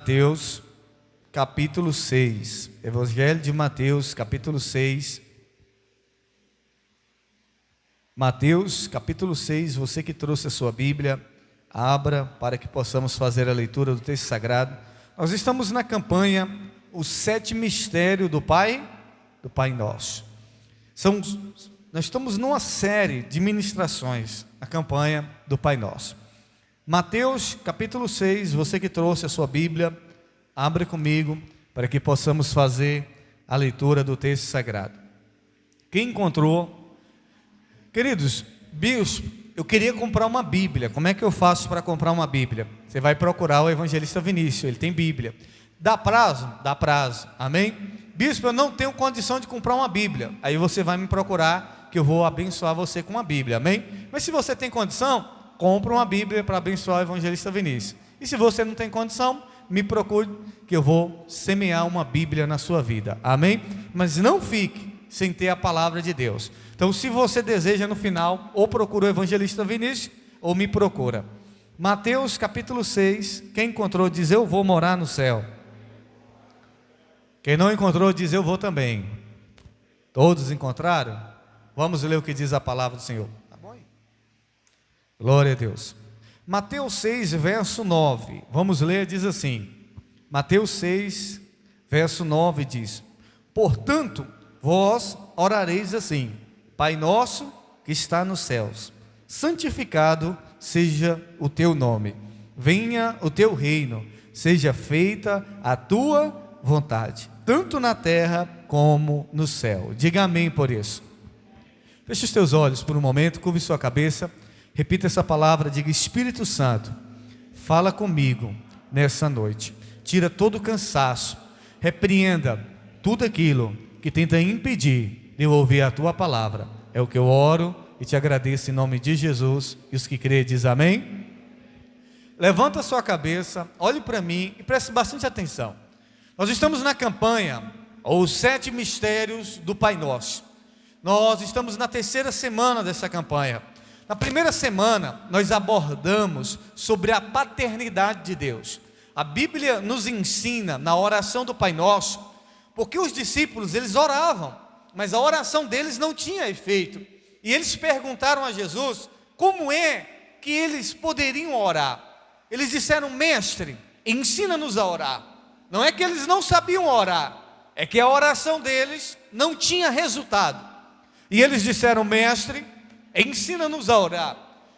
Mateus, capítulo 6. Evangelho de Mateus, capítulo 6. Mateus, capítulo 6. Você que trouxe a sua Bíblia, abra para que possamos fazer a leitura do texto sagrado. Nós estamos na campanha Os 7 Mistérios do Pai Nosso. Nós estamos numa série de ministrações, a campanha do Pai Nosso. Mateus capítulo 6, você que trouxe a sua Bíblia, abre comigo para que possamos fazer a leitura do texto sagrado. Quem encontrou? Queridos, bispo, eu queria comprar uma Bíblia. Como é que eu faço para comprar uma Bíblia? Você vai procurar o evangelista Vinícius, ele tem Bíblia. Dá prazo? Dá prazo, amém? Bispo, eu não tenho condição de comprar uma Bíblia. Aí você vai me procurar que eu vou abençoar você com uma Bíblia, amém? Mas se você tem condição, compra uma Bíblia para abençoar o evangelista Vinícius. E se você não tem condição, me procure que eu vou semear uma Bíblia na sua vida, amém? Mas não fique sem ter a palavra de Deus. Então, se você deseja no final, ou procura o evangelista Vinícius, ou me procura. Mateus capítulo 6, quem encontrou diz: eu vou morar no céu. Quem não encontrou diz: eu vou também. Todos encontraram? Vamos ler o que diz a palavra do Senhor. Glória a Deus. Mateus 6, verso 9. Vamos ler, diz assim. Mateus 6, verso 9 diz: portanto, vós orareis assim: Pai nosso que está nos céus, santificado seja o teu nome. Venha o teu reino, seja feita a tua vontade, tanto na terra como no céu. Diga amém por isso. Feche os teus olhos por um momento, curve sua cabeça. Repita essa palavra, diga: Espírito Santo, fala comigo nessa noite. Tira todo o cansaço, repreenda tudo aquilo que tenta impedir de eu ouvir a tua palavra. É o que eu oro e te agradeço em nome de Jesus. E os que creem dizem amém. Levanta a sua cabeça, olhe para mim e preste bastante atenção. Nós estamos na campanha Os 7 Mistérios do Pai Nosso. Nós estamos na 3ª semana dessa campanha. Na primeira semana, nós abordamos sobre a paternidade de Deus. A Bíblia nos ensina na oração do Pai Nosso, porque os discípulos, eles oravam, mas a oração deles não tinha efeito. E eles perguntaram a Jesus como é que eles poderiam orar. Eles disseram: mestre, ensina-nos a orar. Não é que eles não sabiam orar, é que a oração deles não tinha resultado. E eles disseram: mestre, ensina-nos a orar.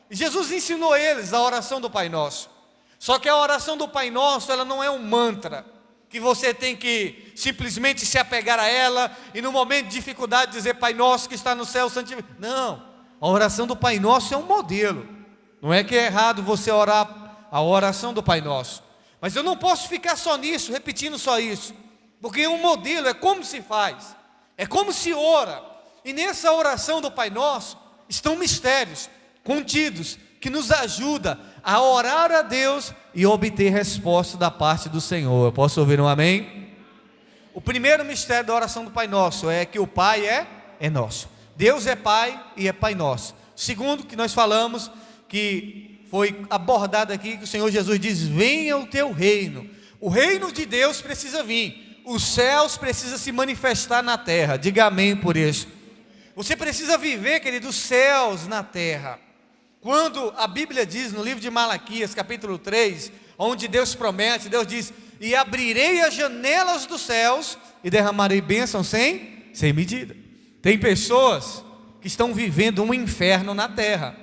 E Jesus ensinou eles a oração do Pai Nosso. Só que a oração do Pai Nosso, ela não é um mantra que você tem que simplesmente se apegar a ela e no momento de dificuldade dizer: Pai Nosso que está no céu, santificado. Não, a oração do Pai Nosso é um modelo. Não é que é errado você orar a oração do Pai Nosso, mas eu não posso ficar só nisso, repetindo só isso, porque um modelo é como se faz, é como se ora. E nessa oração do Pai Nosso estão mistérios contidos que nos ajudam a orar a Deus e obter resposta da parte do Senhor. Eu posso ouvir um amém? O primeiro mistério da oração do Pai Nosso é que o Pai é nosso. Deus é Pai e é Pai Nosso. Segundo, que nós falamos, que foi abordado aqui, que o Senhor Jesus diz: venha o teu reino. O reino de Deus precisa vir. Os céus precisam se manifestar na terra. Diga amém por isso. Você precisa viver, querido, os céus na terra. Quando a Bíblia diz no livro de Malaquias, capítulo 3, onde Deus promete, Deus diz: e abrirei as janelas dos céus e derramarei bênçãos sem medida. Tem pessoas que estão vivendo um inferno na terra,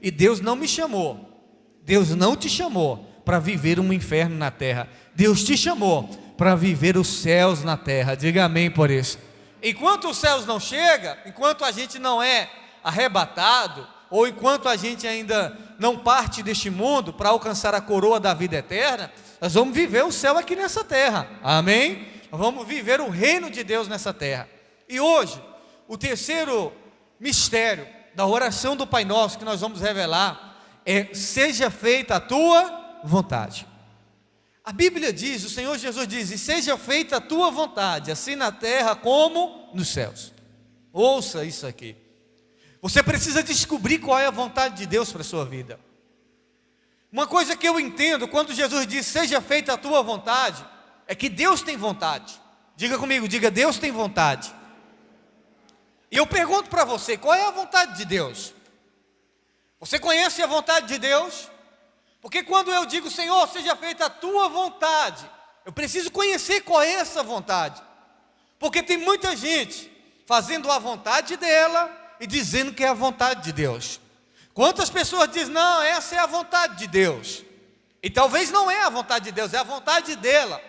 e Deus não me chamou, Deus não te chamou para viver um inferno na terra. Deus te chamou para viver os céus na terra. Diga amém por isso. Enquanto os céus não chegam, enquanto a gente não é arrebatado, ou enquanto a gente ainda não parte deste mundo para alcançar a coroa da vida eterna, nós vamos viver o céu aqui nessa terra, amém? Nós vamos viver o reino de Deus nessa terra. E hoje, o terceiro mistério da oração do Pai Nosso que nós vamos revelar é: seja feita a tua vontade. A Bíblia diz, o Senhor Jesus diz: e seja feita a tua vontade, assim na terra como nos céus. Ouça isso aqui. Você precisa descobrir qual é a vontade de Deus para a sua vida. Uma coisa que eu entendo quando Jesus diz seja feita a tua vontade, é que Deus tem vontade. Diga comigo, diga Deus tem vontade. E eu pergunto para você, qual é a vontade de Deus? Você conhece a vontade de Deus? Porque quando eu digo, Senhor, seja feita a tua vontade, eu preciso conhecer qual é essa vontade. Porque tem muita gente fazendo a vontade dela e dizendo que é a vontade de Deus. Quantas pessoas dizem, não, essa é a vontade de Deus. E talvez não é a vontade de Deus, é a vontade dela.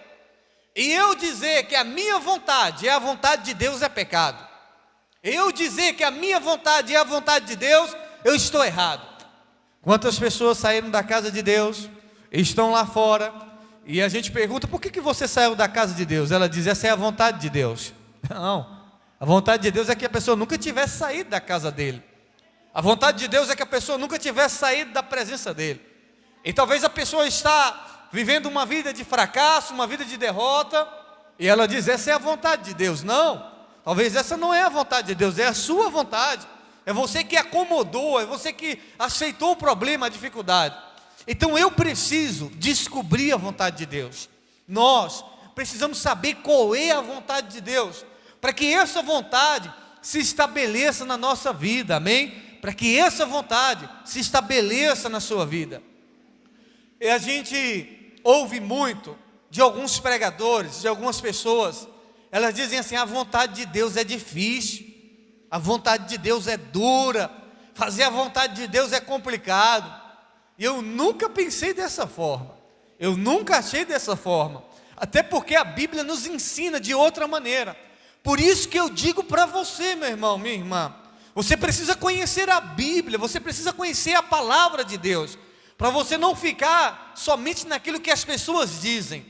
E eu dizer que a minha vontade é a vontade de Deus é pecado. Eu dizer que a minha vontade é a vontade de Deus, eu estou errado. Quantas pessoas saíram da casa de Deus, estão lá fora, e a gente pergunta, por que você saiu da casa de Deus? Ela diz, essa é a vontade de Deus. Não, a vontade de Deus é que a pessoa nunca tivesse saído da casa dele. A vontade de Deus é que a pessoa nunca tivesse saído da presença dele. E talvez a pessoa está vivendo uma vida de fracasso, uma vida de derrota, e ela diz, essa é a vontade de Deus. Não, talvez essa não é a vontade de Deus, é a sua vontade. É você que acomodou, é você que aceitou o problema, a dificuldade. Então eu preciso descobrir a vontade de Deus. Nós precisamos saber qual é a vontade de Deus, para que essa vontade se estabeleça na nossa vida, amém? Para que essa vontade se estabeleça na sua vida. E a gente ouve muito de alguns pregadores, de algumas pessoas, elas dizem assim, a vontade de Deus é difícil, a vontade de Deus é dura, fazer a vontade de Deus é complicado. E eu nunca pensei dessa forma, eu nunca achei dessa forma, até porque a Bíblia nos ensina de outra maneira. Por isso que eu digo para você, meu irmão, minha irmã, você precisa conhecer a Bíblia, você precisa conhecer a palavra de Deus, para você não ficar somente naquilo que as pessoas dizem,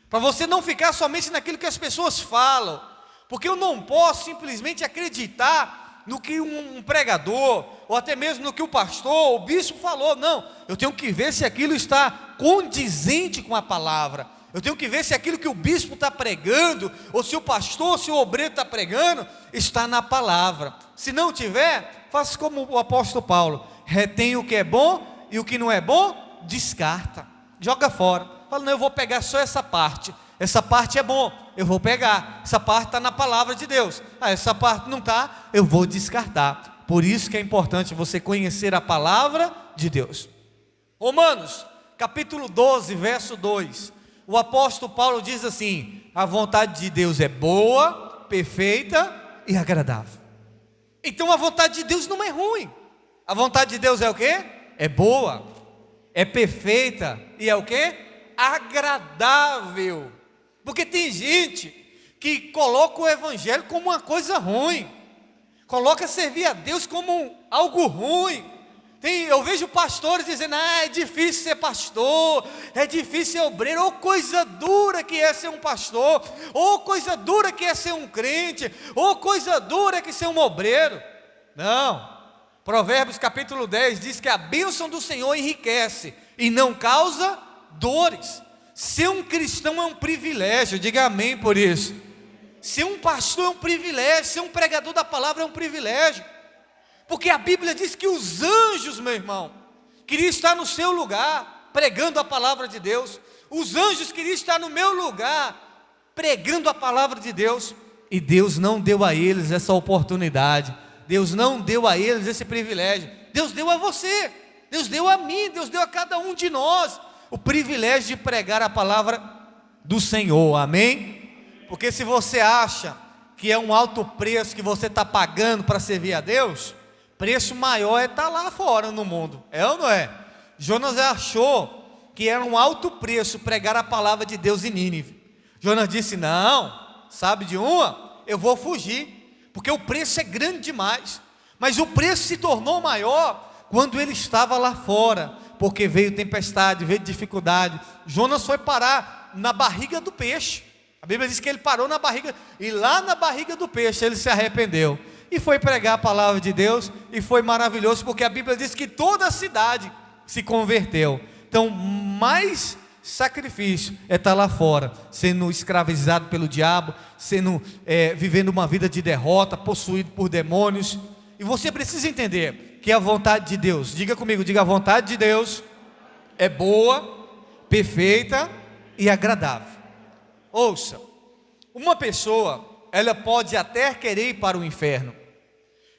para você não ficar somente naquilo que as pessoas falam, porque eu não posso simplesmente acreditar no que um pregador, ou até mesmo no que o pastor, o bispo falou. Não, eu tenho que ver se aquilo está condizente com a palavra. Eu tenho que ver se aquilo que o bispo está pregando, ou se o pastor, se o obreiro está pregando, está na palavra. Se não tiver, faça como o apóstolo Paulo, retém o que é bom, e o que não é bom, descarta, joga fora. Fala, não, eu vou pegar só essa parte é bom, eu vou pegar, essa parte está na palavra de Deus, essa parte não está, eu vou descartar. Por isso que é importante você conhecer a palavra de Deus. Romanos, capítulo 12, verso 2, o apóstolo Paulo diz assim, a vontade de Deus é boa, perfeita e agradável. Então a vontade de Deus não é ruim, a vontade de Deus é o quê? É boa, é perfeita e é o quê? Agradável. Porque tem gente que coloca o evangelho como uma coisa ruim, coloca servir a Deus como algo ruim. Eu vejo pastores dizendo, é difícil ser pastor, é difícil ser obreiro, ou coisa dura que é ser um pastor, ou coisa dura que é ser um crente, ou coisa dura que é ser um obreiro. Não, Provérbios capítulo 10 diz que a bênção do Senhor enriquece e não causa dores. Ser um cristão é um privilégio, diga amém por isso. Ser um pastor é um privilégio, ser um pregador da palavra é um privilégio, porque a Bíblia diz que os anjos, meu irmão, queriam estar no seu lugar, pregando a palavra de Deus. Os anjos queriam estar no meu lugar, pregando a palavra de Deus, e Deus não deu a eles essa oportunidade, Deus não deu a eles esse privilégio. Deus deu a você, Deus deu a mim, Deus deu a cada um de nós o privilégio de pregar a palavra do Senhor, amém? Porque se você acha que é um alto preço que você está pagando para servir a Deus, preço maior é estar lá fora no mundo, é ou não é? Jonas achou que era um alto preço pregar a palavra de Deus em Nínive. Jonas disse, não, sabe de uma? Eu vou fugir, porque o preço é grande demais. Mas o preço se tornou maior quando ele estava lá fora, porque veio tempestade, veio dificuldade. Jonas foi parar na barriga do peixe. A Bíblia diz que ele parou na barriga, e lá na barriga do peixe ele se arrependeu e foi pregar a palavra de Deus, e foi maravilhoso, porque a Bíblia diz que toda a cidade se converteu. Então, mais sacrifício é estar lá fora, sendo escravizado pelo diabo, vivendo uma vida de derrota, possuído por demônios. E você precisa entender que a vontade de Deus, diga comigo, diga, a vontade de Deus é boa, perfeita e agradável. Ouça, uma pessoa, ela pode até querer ir para o inferno.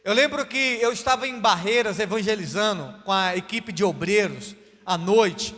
Eu lembro que eu estava em Barreiras evangelizando com a equipe de obreiros à noite.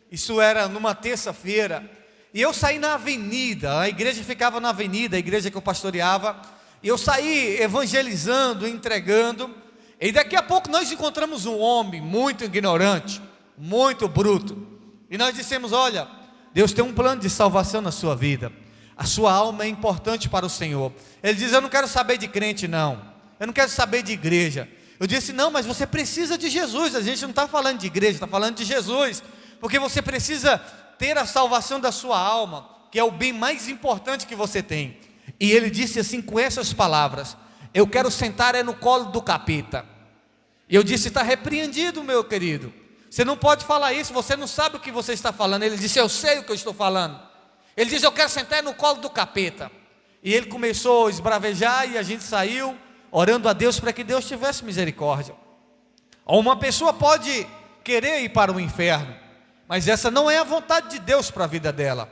Isso era numa terça-feira. E eu saí na avenida, a igreja ficava na avenida, a igreja que eu pastoreava. E eu saí evangelizando, entregando. E daqui a pouco nós encontramos um homem muito ignorante, muito bruto. E nós dissemos: olha, Deus tem um plano de salvação na sua vida. A sua alma é importante para o Senhor. Ele diz: eu não quero saber de crente não. Eu não quero saber de igreja. Eu disse: não, mas você precisa de Jesus. A gente não está falando de igreja, está falando de Jesus. Porque você precisa ter a salvação da sua alma, que é o bem mais importante que você tem. E ele disse assim, com essas palavras: eu quero sentar no colo do capeta. E eu disse: está repreendido, meu querido. Você não pode falar isso, você não sabe o que você está falando. Ele disse: eu sei o que eu estou falando. Ele disse: eu quero sentar no colo do capeta. E ele começou a esbravejar e a gente saiu orando a Deus para que Deus tivesse misericórdia. Uma pessoa pode querer ir para o inferno, mas essa não é a vontade de Deus para a vida dela.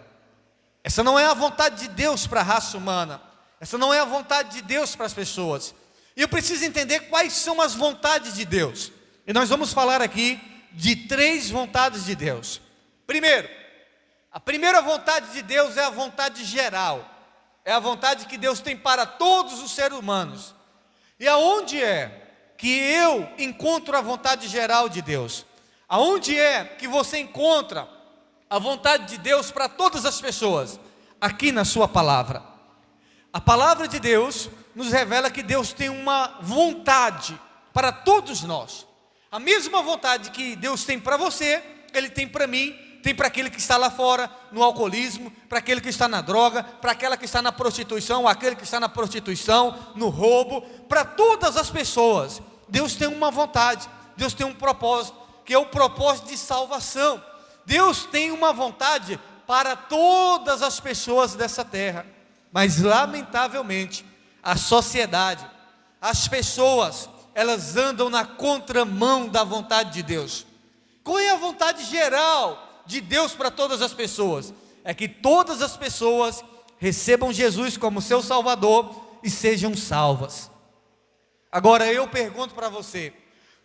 Essa não é a vontade de Deus para a raça humana. Essa não é a vontade de Deus para as pessoas. E eu preciso entender quais são as vontades de Deus. E nós vamos falar aqui de 3 vontades de Deus. Primeiro, a primeira vontade de Deus é a vontade geral. É a vontade que Deus tem para todos os seres humanos. E aonde é que eu encontro a vontade geral de Deus? Aonde é que você encontra a vontade de Deus para todas as pessoas? Aqui na sua palavra. A palavra de Deus nos revela que Deus tem uma vontade para todos nós. A mesma vontade que Deus tem para você, Ele tem para mim, tem para aquele que está lá fora, no alcoolismo, para aquele que está na droga, para aquela que está na prostituição, aquele que está na prostituição, no roubo, para todas as pessoas. Deus tem uma vontade, Deus tem um propósito, que é o propósito de salvação. Deus tem uma vontade para todas as pessoas dessa terra, mas lamentavelmente, a sociedade, as pessoas, elas andam na contramão da vontade de Deus. Qual é a vontade geral de Deus para todas as pessoas? É que todas as pessoas recebam Jesus como seu Salvador e sejam salvas. Agora eu pergunto para você: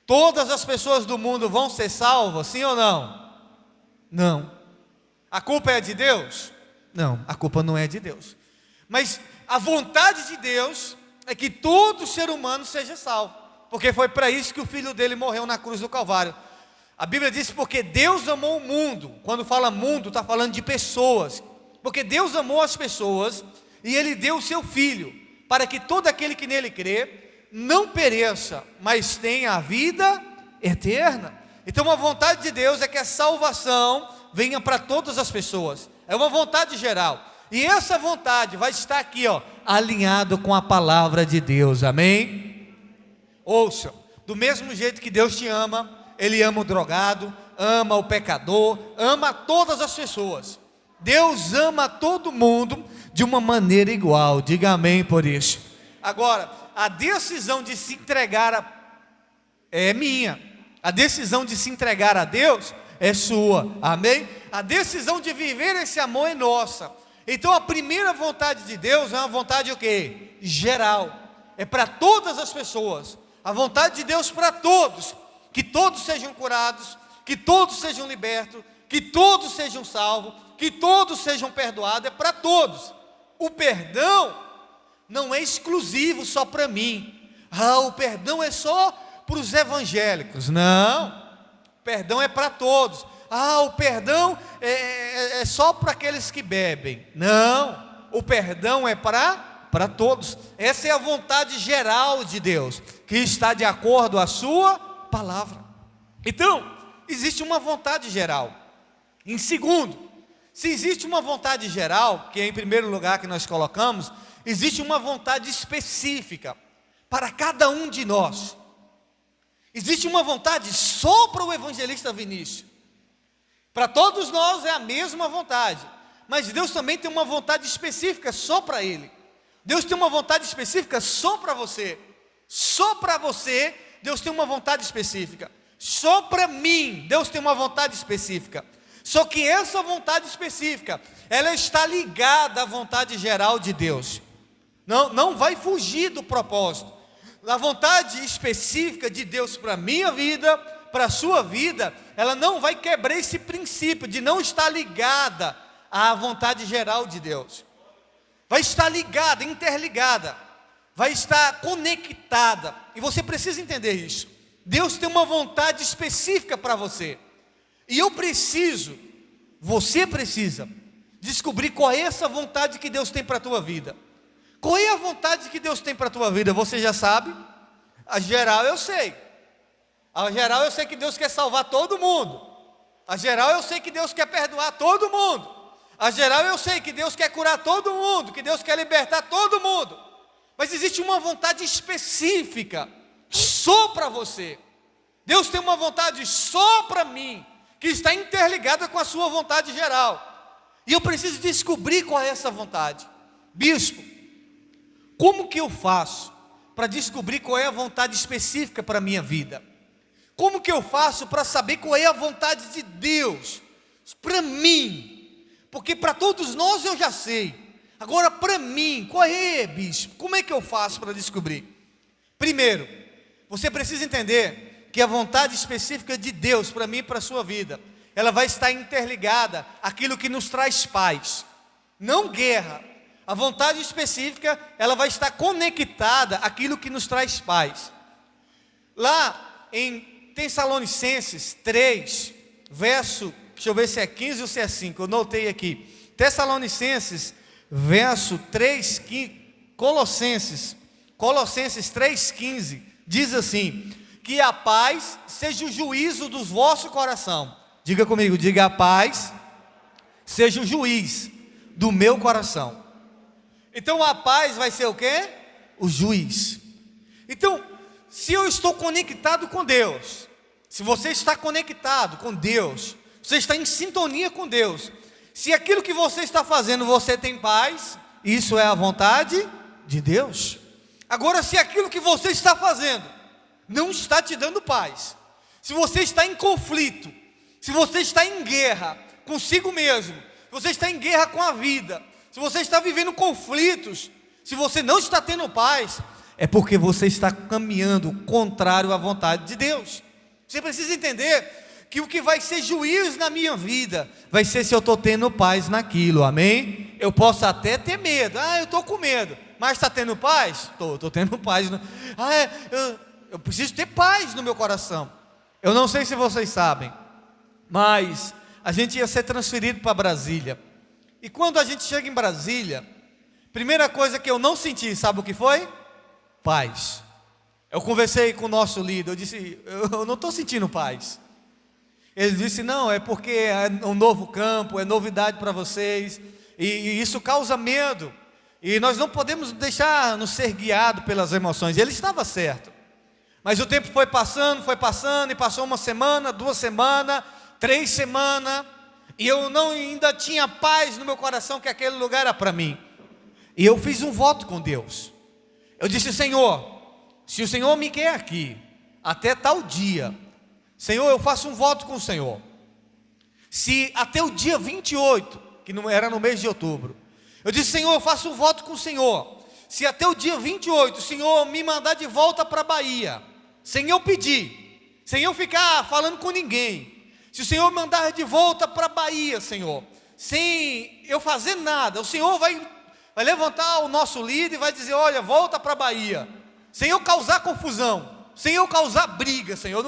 todas as pessoas do mundo vão ser salvas, sim ou não? Não. A culpa é de Deus? Não, a culpa não é de Deus. Mas a vontade de Deus é que todo ser humano seja salvo, porque foi para isso que o Filho dele morreu na cruz do Calvário. A Bíblia diz: porque Deus amou o mundo. Quando fala mundo, está falando de pessoas. Porque Deus amou as pessoas e Ele deu o seu Filho, para que todo aquele que nele crê não pereça, mas tenha a vida eterna. Então a vontade de Deus é que a salvação venha para todas as pessoas. É uma vontade geral. E essa vontade vai estar aqui, alinhado com a palavra de Deus. Amém? Ouça, do mesmo jeito que Deus te ama, Ele ama o drogado, ama o pecador, ama todas as pessoas. Deus ama todo mundo de uma maneira igual. Diga amém por isso. Agora, a decisão de se entregar é minha. A decisão de se entregar a Deus é sua. Amém? A decisão de viver esse amor é nossa. Então a primeira vontade de Deus é uma vontade o quê? Geral. É para todas as pessoas. A vontade de Deus para todos. Que todos sejam curados, que todos sejam libertos, que todos sejam salvos, que todos sejam perdoados. É para todos. O perdão não é exclusivo só para mim. O perdão é só para os evangélicos. Não, o perdão é para todos. O perdão é só para aqueles que bebem. Não, o perdão é para todos. Essa é a vontade geral de Deus, que está de acordo com a sua palavra. Então, existe uma vontade geral. Em segundo, se existe uma vontade geral, que é em primeiro lugar que nós colocamos, existe uma vontade específica para cada um de nós. Existe uma vontade só para o evangelista Vinícius. Para todos nós é a mesma vontade, mas Deus também tem uma vontade específica só para ele. Deus tem uma vontade específica só para você. Só para você, Deus tem uma vontade específica. Só para mim, Deus tem uma vontade específica. Só que essa vontade específica, ela está ligada à vontade geral de Deus. Não vai fugir do propósito. A vontade específica de Deus para a minha vida, para a sua vida, ela não vai quebrar esse princípio de não estar ligada à vontade geral de Deus. Vai estar ligada, interligada, vai estar conectada. E você precisa entender isso. Deus tem uma vontade específica para você. E você precisa descobrir qual é essa vontade que Deus tem para a tua vida. Qual é a vontade que Deus tem para a tua vida? Você já sabe? A geral eu sei. A geral eu sei que Deus quer salvar todo mundo. A geral eu sei que Deus quer perdoar todo mundo. A geral eu sei que Deus quer curar todo mundo, que Deus quer libertar todo mundo. Mas existe uma vontade específica só para você. Deus tem uma vontade só para mim, que está interligada com a sua vontade geral. E eu preciso descobrir qual é essa vontade. Bispo, como que eu faço para descobrir qual é a vontade específica para a minha vida? Como que eu faço para saber qual é a vontade de Deus para mim? Porque para todos nós eu já sei. Agora para mim, qual é, bispo? Como é que eu faço para descobrir? Primeiro, você precisa entender que a vontade específica de Deus para mim e para a sua vida, ela vai estar interligada àquilo que nos traz paz, não guerra. A vontade específica, ela vai estar conectada àquilo que nos traz paz. Lá em Tessalonicenses 3, verso, deixa eu ver se é 15 ou se é 5, eu notei aqui. Tessalonicenses, verso 3, Colossenses 3,15, diz assim: que a paz seja o juízo do vosso coração. Diga comigo, diga: a paz seja o juiz do meu coração. Então a paz vai ser o quê? O juiz. Então, se eu estou conectado com Deus, se você está conectado com Deus, você está em sintonia com Deus, se aquilo que você está fazendo você tem paz, isso é a vontade de Deus. Agora, se aquilo que você está fazendo não está te dando paz, se você está em conflito, se você está em guerra consigo mesmo, se você está em guerra com a vida, se você está vivendo conflitos, se você não está tendo paz, é porque você está caminhando contrário à vontade de Deus. Você precisa entender que o que vai ser juízo na minha vida vai ser se eu estou tendo paz naquilo, amém? Eu posso até ter medo, eu estou com medo, mas está tendo paz? Estou tendo paz. Eu preciso ter paz no meu coração. Eu não sei se vocês sabem, mas a gente ia ser transferido para Brasília. E quando a gente chega em Brasília, primeira coisa que eu não senti, sabe o que foi? Paz. Eu conversei com o nosso líder, eu disse: eu não estou sentindo paz. Ele disse: não, é porque é um novo campo, é novidade para vocês, e isso causa medo, e nós não podemos deixar nos ser guiados pelas emoções. Ele estava certo, mas o tempo foi passando, e passou uma semana, 2 semanas, 3 semanas, e eu ainda tinha paz no meu coração que aquele lugar era para mim. E eu fiz um voto com Deus. Eu disse: Senhor, se o Senhor me quer aqui até tal dia, Senhor, eu faço um voto com o Senhor. Se até o dia 28, que não era no mês de outubro, eu disse: Senhor, eu faço um voto com o Senhor. Se até o dia 28 o Senhor me mandar de volta para a Bahia, sem eu pedir, sem eu ficar falando com ninguém, se o Senhor mandar de volta para a Bahia, Senhor, sem eu fazer nada, o Senhor vai levantar o nosso líder e vai dizer: olha, volta para a Bahia, sem eu causar confusão, sem eu causar briga, Senhor.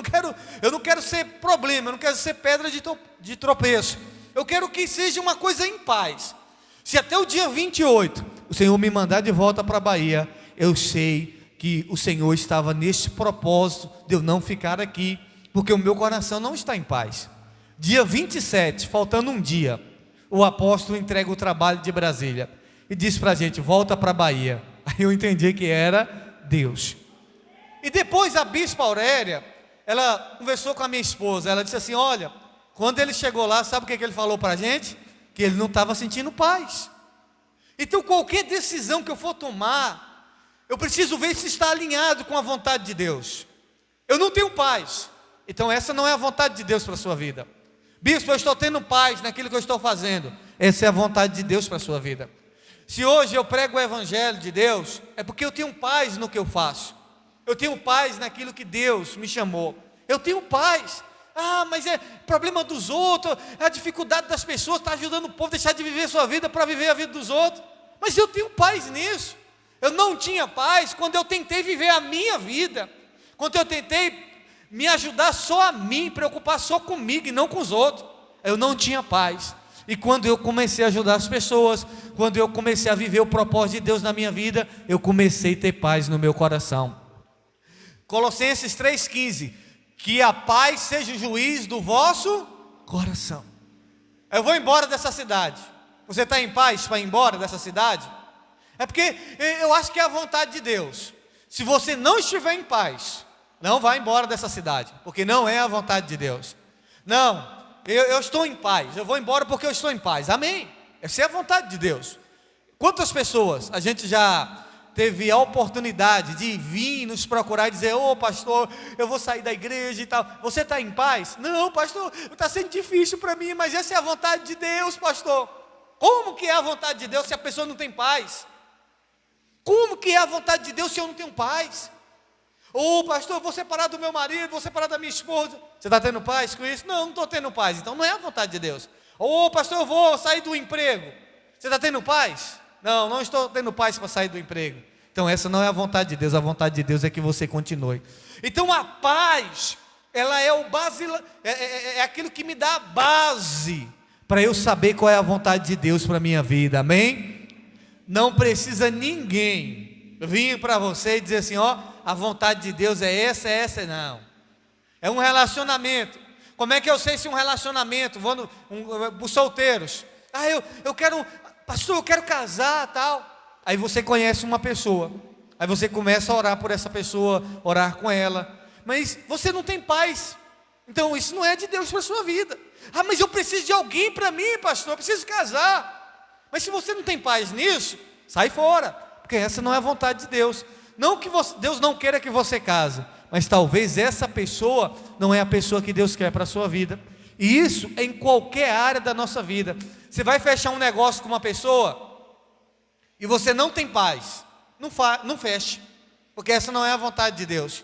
Eu não quero ser problema, eu não quero ser pedra de tropeço, eu quero que seja uma coisa em paz. Se até o dia 28 o Senhor me mandar de volta para a Bahia, eu sei que o Senhor estava neste propósito de eu não ficar aqui, porque o meu coração não está em paz. Dia 27, faltando um dia, o apóstolo entrega o trabalho de Brasília e diz para a gente: volta para a Bahia. Aí eu entendi que era Deus. E depois a bispa Aurélia, ela conversou com a minha esposa, ela disse assim: olha, quando ele chegou lá, sabe o que ele falou para a gente? Que ele não estava sentindo paz. Então qualquer decisão que eu for tomar, eu preciso ver se está alinhado com a vontade de Deus. Eu não tenho paz, Então essa não é a vontade de Deus para a sua vida. Bispo, eu estou tendo paz naquilo que eu estou fazendo. Essa é a vontade de Deus para a sua vida. Se hoje eu prego o evangelho de Deus, é porque eu tenho paz no que eu faço. Eu tenho paz naquilo que Deus me chamou. Eu tenho paz. Mas é problema dos outros, a dificuldade das pessoas, está ajudando o povo a deixar de viver a sua vida para viver a vida dos outros. Mas eu tenho paz nisso. Eu não tinha paz quando eu tentei viver a minha vida, quando eu tentei me ajudar só a mim, preocupar só comigo e não com os outros. Eu não tinha paz. E quando eu comecei a ajudar as pessoas, quando eu comecei a viver o propósito de Deus na minha vida, eu comecei a ter paz no meu coração. Colossenses 3,15: que a paz seja o juiz do vosso coração. Eu vou embora dessa cidade. Você está em paz para ir embora dessa cidade? É porque eu acho que é a vontade de Deus. Se você não estiver em paz, não vá embora dessa cidade, porque não é a vontade de Deus. Não, eu estou em paz, eu vou embora porque eu estou em paz. Amém? Essa é a vontade de Deus. Quantas pessoas a gente já teve a oportunidade de vir nos procurar e dizer: ô pastor, eu vou sair da igreja e tal. Você está em paz? Não, pastor, está sendo difícil para mim, mas essa é a vontade de Deus, pastor. Como que é a vontade de Deus se a pessoa não tem paz? Como que é a vontade de Deus se eu não tenho paz? Ô pastor, eu vou separar do meu marido, vou separar da minha esposa. Você está tendo paz com isso? Não, não estou tendo paz. Então não é a vontade de Deus. Ô pastor, eu vou sair do emprego. Você está tendo paz? Não, não estou tendo paz para sair do emprego. Então essa não é a vontade de Deus. A vontade de Deus é que você continue. Então a paz, ela é o base, é aquilo que me dá a base para eu saber qual é a vontade de Deus para a minha vida. Amém? Não precisa ninguém vir para você e dizer assim: ó, a vontade de Deus é essa, não. É um relacionamento. Como é que eu sei se um relacionamento? Vou para os solteiros. Eu quero, pastor, eu quero casar, tal. Aí você conhece uma pessoa. Aí você começa a orar por essa pessoa, orar com ela. Mas você não tem paz. Então isso não é de Deus para a sua vida. Mas eu preciso de alguém para mim, pastor, eu preciso casar. Mas se você não tem paz nisso, sai fora, porque essa não é a vontade de Deus. Não que Deus não queira que você case, mas talvez essa pessoa não é a pessoa que Deus quer para a sua vida. E isso é em qualquer área da nossa vida. Você vai fechar um negócio com uma pessoa e você não tem paz, não feche, porque essa não é a vontade de Deus.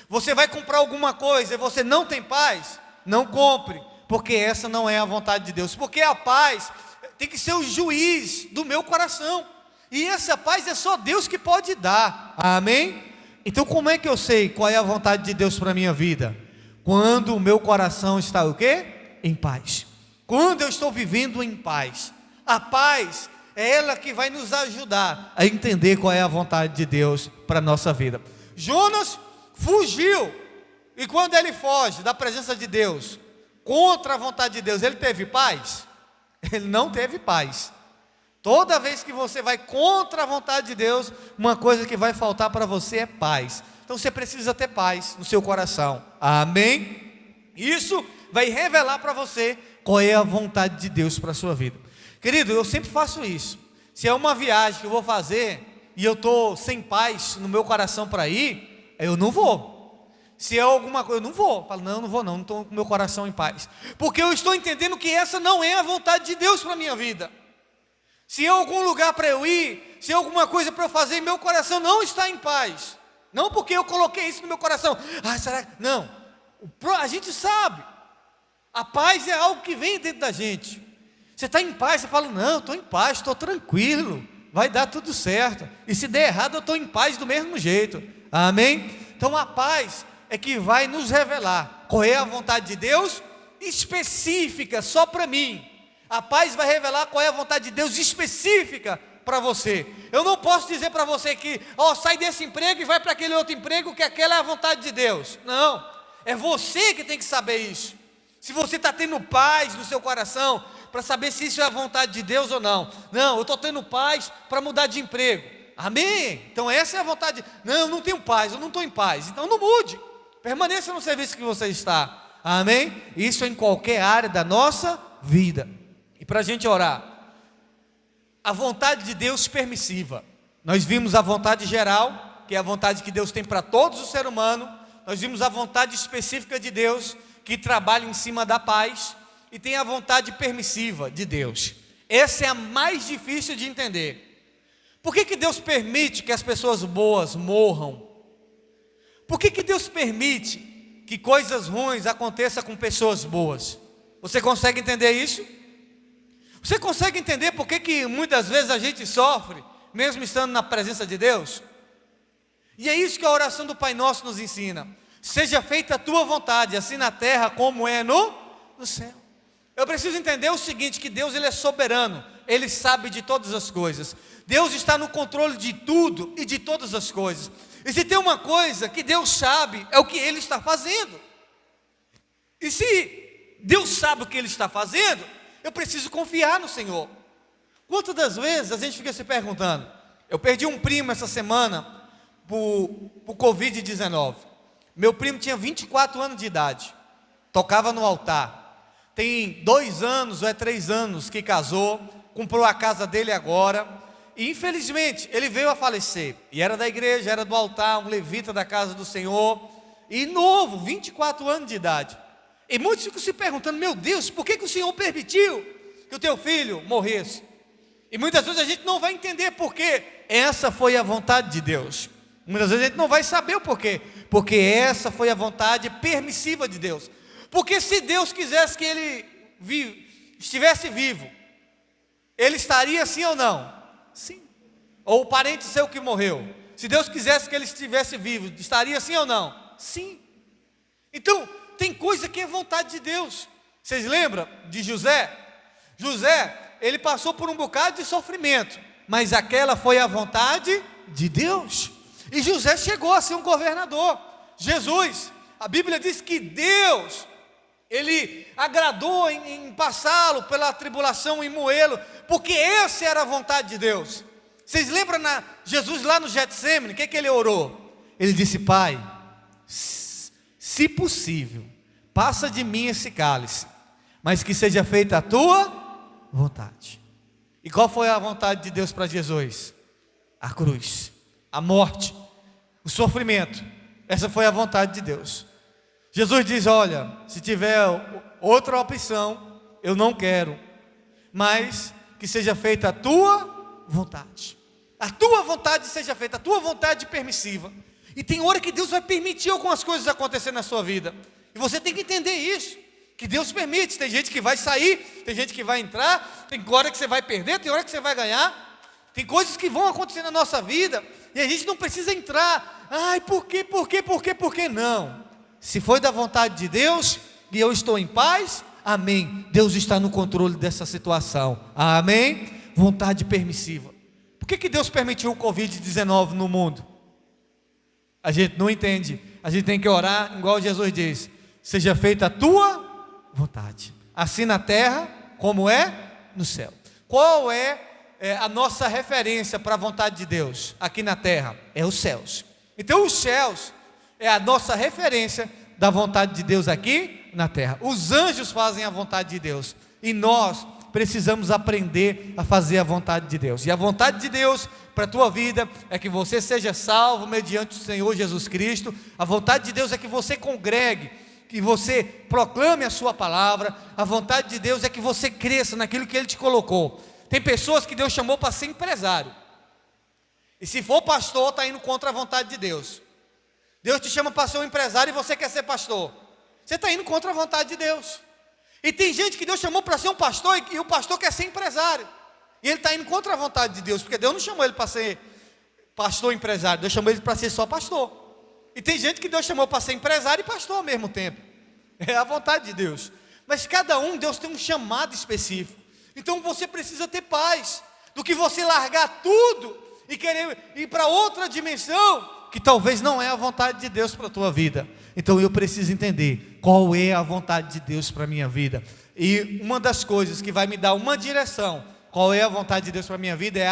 Você vai comprar alguma coisa e você não tem paz, não compre, porque essa não é a vontade de Deus. Porque a paz tem que ser o juiz do meu coração, e essa paz é só Deus que pode dar. Amém? Então como é que eu sei qual é a vontade de Deus para a minha vida? Quando o meu coração está o quê? Em paz. Quando eu estou vivendo em paz. A paz é ela que vai nos ajudar a entender qual é a vontade de Deus para a nossa vida. Jonas fugiu, e quando ele foge da presença de Deus, contra a vontade de Deus, ele teve paz? Ele não teve paz. Toda vez que você vai contra a vontade de Deus, uma coisa que vai faltar para você é paz. Então você precisa ter paz no seu coração. Amém? Isso vai revelar para você qual é a vontade de Deus para a sua vida. Querido, eu sempre faço isso. Se é uma viagem que eu vou fazer e eu estou sem paz no meu coração para ir, eu não vou. Se é alguma coisa, eu não vou. Eu falo, não vou não estou com meu coração em paz. Porque eu estou entendendo que essa não é a vontade de Deus para a minha vida. Se é algum lugar para eu ir, se é alguma coisa para eu fazer, meu coração não está em paz. Não porque eu coloquei isso no meu coração. Será que... Não. A gente sabe. A paz é algo que vem dentro da gente. Você está em paz, você fala, não, eu estou em paz, estou tranquilo, vai dar tudo certo. E se der errado, eu estou em paz do mesmo jeito. Amém? Então a paz é que vai nos revelar qual é a vontade de Deus específica, só para mim. A paz vai revelar qual é a vontade de Deus específica para você. Eu não posso dizer para você que, sai desse emprego e vai para aquele outro emprego, que aquela é a vontade de Deus. Não, é você que tem que saber isso. Se você está tendo paz no seu coração, para saber se isso é a vontade de Deus ou não. Não, eu estou tendo paz para mudar de emprego. Amém? Então essa é a vontade. Não, eu não tenho paz, eu não estou em paz. Então não mude, permaneça no serviço que você está. Amém? Isso em qualquer área da nossa vida. E para a gente orar, a vontade de Deus permissiva. Nós vimos a vontade geral, que é a vontade que Deus tem para todos os seres humanos. nós vimos a vontade específica de Deus, que trabalha em cima da paz, e tem a vontade permissiva de Deus. Essa é a mais difícil de entender. Por que Deus permite que as pessoas boas morram? Por que Deus permite que coisas ruins aconteçam com pessoas boas? Você consegue entender isso? Você consegue entender por que muitas vezes a gente sofre, mesmo estando na presença de Deus? E é isso que a oração do Pai Nosso nos ensina. Seja feita a tua vontade, assim na terra como é no céu. Eu preciso entender o seguinte, que Deus ele é soberano, Ele sabe de todas as coisas. Deus está no controle de tudo e de todas as coisas. E se tem uma coisa que Deus sabe, é o que Ele está fazendo. E se Deus sabe o que Ele está fazendo, eu preciso confiar no Senhor. Quantas das vezes a gente fica se perguntando, eu perdi um primo essa semana por Covid-19. Meu primo tinha 24 anos de idade, tocava no altar. Tem 2 anos ou 3 anos que casou, comprou a casa dele agora, e infelizmente ele veio a falecer, e era da igreja, era do altar, um levita da casa do Senhor, e novo, 24 anos de idade. E muitos ficam se perguntando, meu Deus, por que o Senhor permitiu que o teu filho morresse? E muitas vezes a gente não vai entender por quê. Essa foi a vontade de Deus. Muitas vezes a gente não vai saber o porquê, porque essa foi a vontade permissiva de Deus. Porque se Deus quisesse que ele estivesse vivo, ele estaria sim ou não? Sim. Ou o parente seu que morreu, se Deus quisesse que ele estivesse vivo, estaria sim ou não? Sim. Então, tem coisa que é vontade de Deus. Vocês lembram de José? José, ele passou por um bocado de sofrimento, mas aquela foi a vontade de Deus. E José chegou a ser um governador. Jesus, a Bíblia diz que Deus, Ele agradou em passá-lo pela tribulação e moê-lo, porque essa era a vontade de Deus. Vocês lembram Jesus lá no Getsemane, o que ele orou? Ele disse, Pai, se possível, passa de mim esse cálice, mas que seja feita a tua vontade. E qual foi a vontade de Deus para Jesus? A cruz, a morte, o sofrimento. Essa foi a vontade de Deus. Jesus diz, olha, se tiver outra opção, eu não quero, mas que seja feita a tua vontade. A tua vontade seja feita, a tua vontade permissiva. E tem hora que Deus vai permitir algumas coisas acontecer na sua vida. E você tem que entender isso, que Deus permite. Tem gente que vai sair, tem gente que vai entrar, tem hora que você vai perder, tem hora que você vai ganhar. Tem coisas que vão acontecer na nossa vida, e a gente não precisa entrar. Ai, por quê? Não. Se foi da vontade de Deus, e eu estou em paz, amém. Deus está no controle dessa situação, amém. Vontade permissiva. Por que Deus permitiu o Covid-19 no mundo? A gente não entende. A gente tem que orar, igual Jesus diz, seja feita a tua vontade, assim na terra, como é no céu. Qual é a nossa referência para a vontade de Deus aqui na terra? É os céus. Então os céus é a nossa referência da vontade de Deus aqui na terra. Os anjos fazem a vontade de Deus, e nós precisamos aprender a fazer a vontade de Deus. E a vontade de Deus para a tua vida é que você seja salvo mediante o Senhor Jesus Cristo. A vontade de Deus é que você congregue, que você proclame a sua palavra. A vontade de Deus é que você cresça naquilo que Ele te colocou. Tem pessoas que Deus chamou para ser empresário, e se for pastor, está indo contra a vontade de Deus. Deus te chama para ser um empresário e você quer ser pastor, você está indo contra a vontade de Deus. E tem gente que Deus chamou para ser um pastor, e o pastor quer ser empresário, e ele está indo contra a vontade de Deus, porque Deus não chamou ele para ser pastor empresário, Deus chamou ele para ser só pastor. E tem gente que Deus chamou para ser empresário e pastor ao mesmo tempo. É a vontade de Deus. Mas cada um, Deus tem um chamado específico. Então você precisa ter paz, do que você largar tudo e querer ir para outra dimensão, que talvez não é a vontade de Deus para a tua vida. Então eu preciso entender qual é a vontade de Deus para a minha vida. E uma das coisas que vai me dar uma direção, qual é a vontade de Deus para a minha vida, é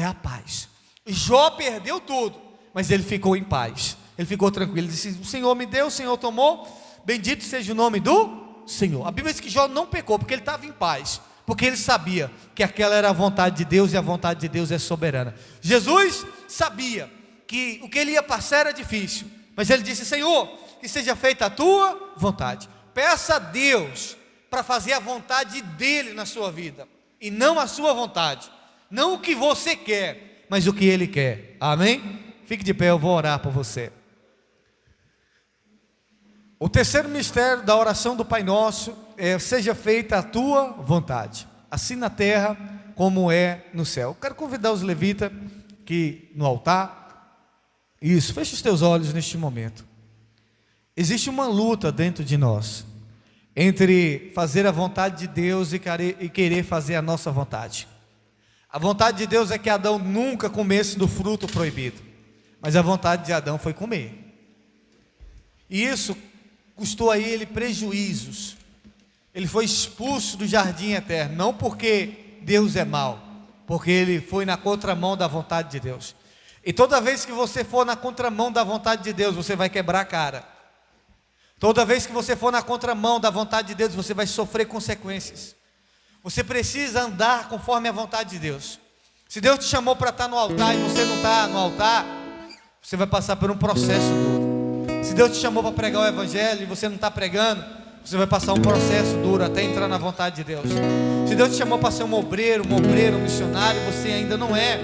a paz. Jó perdeu tudo, mas ele ficou em paz, ele ficou tranquilo. Ele disse, o Senhor me deu, o Senhor tomou, bendito seja o nome do Senhor. A Bíblia diz que Jó não pecou, porque ele estava em paz, porque ele sabia que aquela era a vontade de Deus, e a vontade de Deus é soberana. Jesus sabia que o que ele ia passar era difícil, Mas ele disse: Senhor, que seja feita a tua vontade. Peça a Deus para fazer a vontade dele na sua vida, e não a sua vontade, não o que você quer, mas o que ele quer. Amém? Fique de pé, eu vou orar por você. O terceiro mistério da oração do Pai Nosso é: seja feita a tua vontade, assim na terra como é no céu. Eu quero convidar os levitas que no altar. Isso, feche os teus olhos neste momento. Existe uma luta dentro de nós entre fazer a vontade de Deus e querer fazer a nossa vontade. A vontade de Deus é que Adão nunca comesse do fruto proibido, mas a vontade de Adão foi comer. E isso custou a ele prejuízos. Ele foi expulso do jardim eterno, não porque Deus é mau, porque ele foi na contramão da vontade de Deus. E toda vez que você for na contramão da vontade de Deus, você vai quebrar a cara. Toda vez que você for na contramão da vontade de Deus, você vai sofrer consequências. Você precisa andar conforme a vontade de Deus. Se Deus te chamou para estar no altar e você não está no altar, você vai passar por um processo duro. Se Deus te chamou para pregar o evangelho e você não está pregando, você vai passar um processo duro até entrar na vontade de Deus. Se Deus te chamou para ser um obreiro, um missionário, você ainda não é,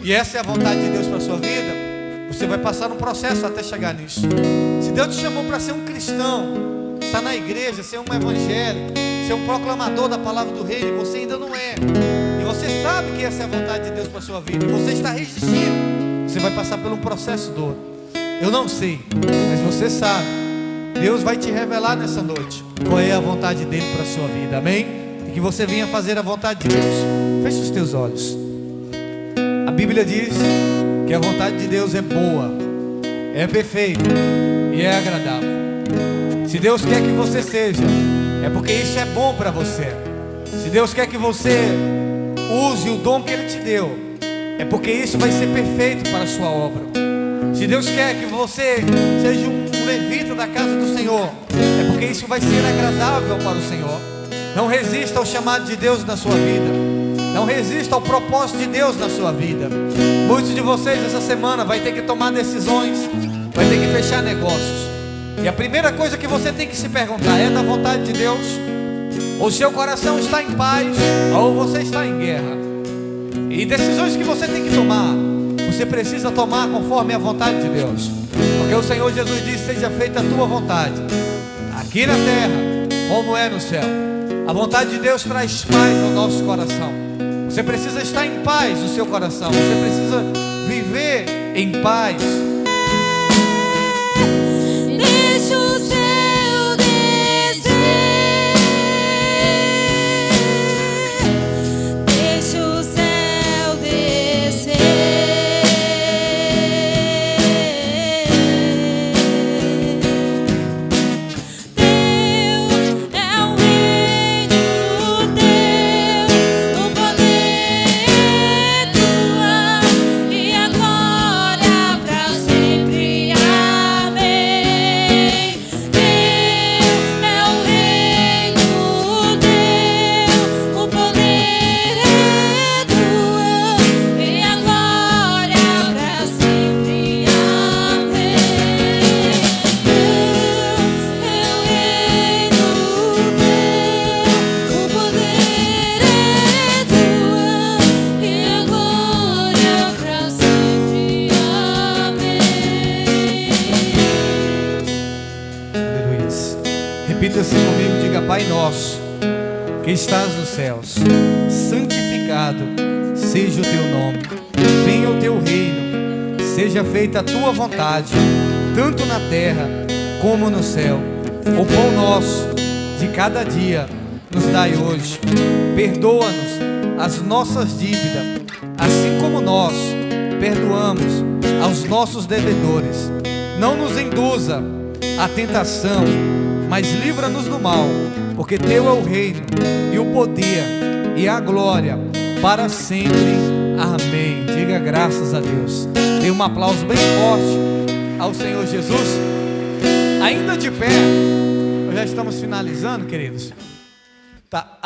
e essa é a vontade de Deus para a sua vida, você vai passar um processo até chegar nisso. Se Deus te chamou para ser um cristão, estar na igreja, ser um evangélico, ser um proclamador da palavra do reino, e você ainda não é, e você sabe que essa é a vontade de Deus para a sua vida, e você está resistindo, você vai passar por um processo duro. Eu não sei, mas você sabe. Deus vai te revelar nessa noite qual é a vontade dele para a sua vida, amém? E que você venha fazer a vontade de Deus. Feche os teus olhos. A Bíblia diz que a vontade de Deus é boa, é perfeita e é agradável. Se Deus quer que você seja, é porque isso é bom para você. Se Deus quer que você use o dom que Ele te deu, é porque isso vai ser perfeito para a sua obra. Se Deus quer que você seja um levita da casa do Senhor, é porque isso vai ser agradável para o Senhor. Não resista ao chamado de Deus na sua vida. Não resista ao propósito de Deus na sua vida. Muitos de vocês essa semana vai ter que tomar decisões, vai ter que fechar negócios. E a primeira coisa que você tem que se perguntar é: da vontade de Deus? Ou seu coração está em paz, ou você está em guerra? E decisões que você tem que tomar, você precisa tomar conforme a vontade de Deus. Porque o Senhor Jesus disse: seja feita a tua vontade, aqui na terra como é no céu. A vontade de Deus traz paz ao nosso coração. Você precisa estar em paz no seu coração. Você precisa viver em paz. Deixa o céu descer, deixa o céu descer. Teu é o reino, teu o poder é tua, e a glória para sempre. Amém. Teu é o reino, teu o poder é tua, e a glória para sempre. Amém. Teu é o reino, teu o poder é tua, e a glória para sempre. Amém. Aleluia. Repita-se comigo, diga: Pai nosso, que estás nos céus, santificado seja o teu nome. Venha o teu reino, seja feita a tua vontade, tanto na terra como no céu. O pão nosso de cada dia nos dai hoje. Perdoa-nos as nossas dívidas, assim como nós perdoamos aos nossos devedores. Não nos induza à tentação, mas livra-nos do mal, porque teu é o reino, e o poder, e a glória, para sempre. Amém. Diga graças a Deus. Dê um aplauso bem forte ao Senhor Jesus. Ainda de pé, nós já estamos finalizando, queridos. Tá.